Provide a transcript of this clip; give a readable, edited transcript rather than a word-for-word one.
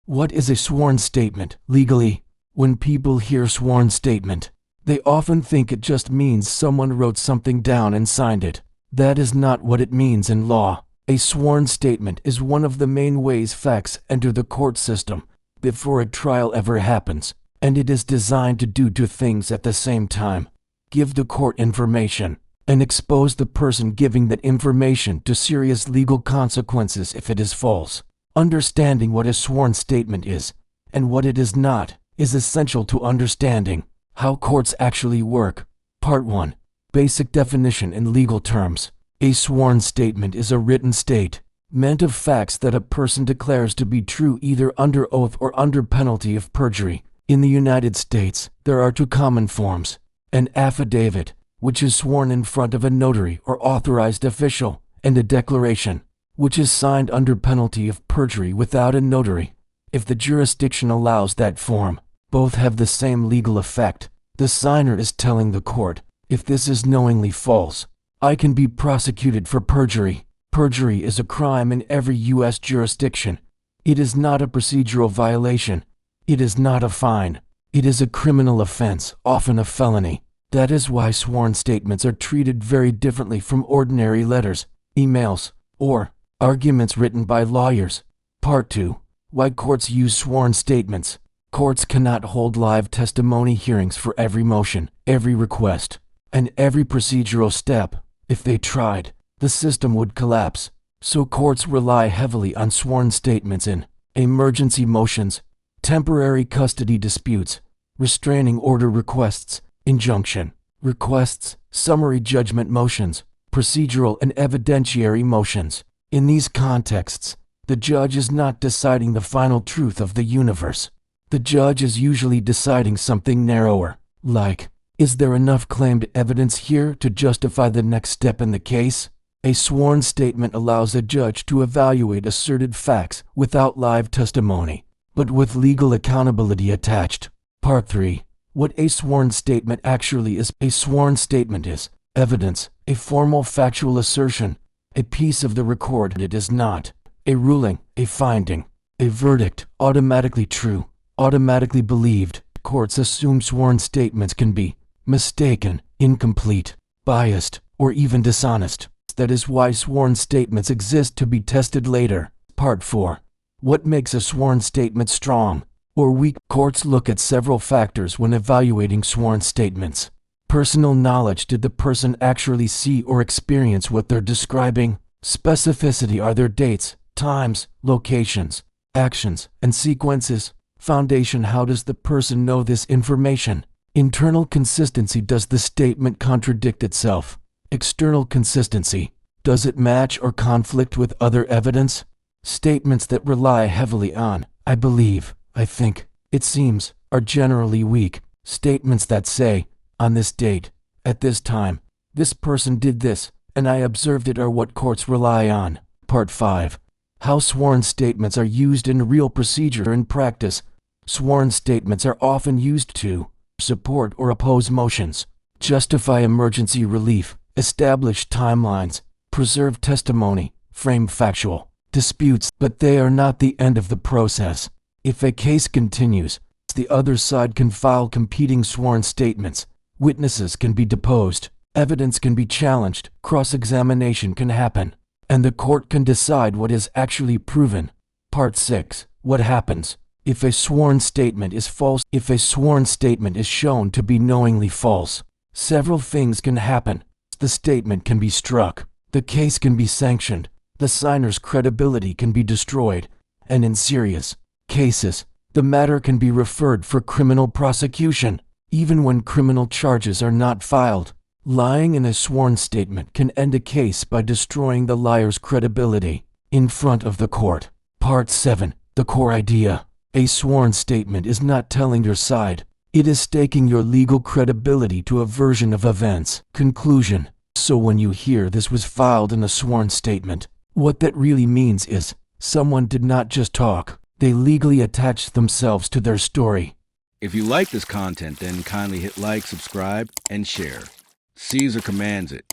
What is a sworn statement, legally? When people hear sworn statement, they often think it just means someone wrote something down and signed it. That is not what it means in law. A sworn statement is one of the main ways facts enter the court system before a trial ever happens, and it is designed to do two things at the same time: give the court information and expose the person giving that information to serious legal consequences if it is false. Understanding what a sworn statement is and what it is not is essential to understanding how courts actually work. Part 1. Basic definition in legal terms. A sworn statement is a written statement of facts that a person declares to be true either under oath or under penalty of perjury. In the United States, there are two common forms: an affidavit, which is sworn in front of a notary or authorized official, and a declaration, which is signed under penalty of perjury without a notary. If the jurisdiction allows that form, both have the same legal effect. The signer is telling the court, if this is knowingly false, I can be prosecuted for perjury. Perjury is a crime in every U.S. jurisdiction. It is not a procedural violation. It is not a fine. It is a criminal offense, often a felony. That is why sworn statements are treated very differently from ordinary letters, emails, or arguments written by lawyers. Part 2. Why courts use sworn statements. Courts cannot hold live testimony hearings for every motion, every request, and every procedural step. If they tried, the system would collapse. So courts rely heavily on sworn statements in emergency motions, temporary custody disputes, restraining order requests, injunction requests, summary judgment motions, procedural and evidentiary motions. In these contexts, the judge is not deciding the final truth of the universe. The judge is usually deciding something narrower, like, is there enough claimed evidence here to justify the next step in the case? A sworn statement allows a judge to evaluate asserted facts without live testimony, but with legal accountability attached. Part 3. What a sworn statement actually is. A sworn statement is evidence, a formal factual assertion, a piece of the record. It is not a ruling, a finding, a verdict, automatically true, automatically believed. Courts assume sworn statements can be mistaken, incomplete, biased, or even dishonest. That is why sworn statements exist to be tested later. Part 4. What makes a sworn statement strong or weak? Courts look at several factors when evaluating sworn statements. Personal knowledge. Did the person actually see or experience what they're describing? Specificity. Are there dates, times, locations, actions, and sequences? Foundation. How does the person know this information? Internal consistency. Does the statement contradict itself? External consistency. Does it match or conflict with other evidence? Statements that rely heavily on I believe, I think, it seems, are generally weak. Statements that say, on this date, at this time, this person did this, and I observed it are what courts rely on. Part 5. How sworn statements are used in real procedure and practice. Sworn statements are often used to support or oppose motions, justify emergency relief, establish timelines, preserve testimony, frame factual disputes, but they are not the end of the process. If a case continues, the other side can file competing sworn statements, witnesses can be deposed, evidence can be challenged, cross-examination can happen, and the court can decide what is actually proven. Part 6. What happens if a sworn statement is false? If a sworn statement is shown to be knowingly false, several things can happen. The statement can be struck, the case can be sanctioned, the signer's credibility can be destroyed, and in serious cases, the matter can be referred for criminal prosecution. Even when criminal charges are not filed, lying in a sworn statement can end a case by destroying the liar's credibility in front of the court. Part 7. The core idea. A sworn statement is not telling your side. It is staking your legal credibility to a version of events. Conclusion. So when you hear this was filed in a sworn statement, what that really means is someone did not just talk. They legally attached themselves to their story. If you like this content, then kindly hit like, subscribe, and share. Caesar commands it.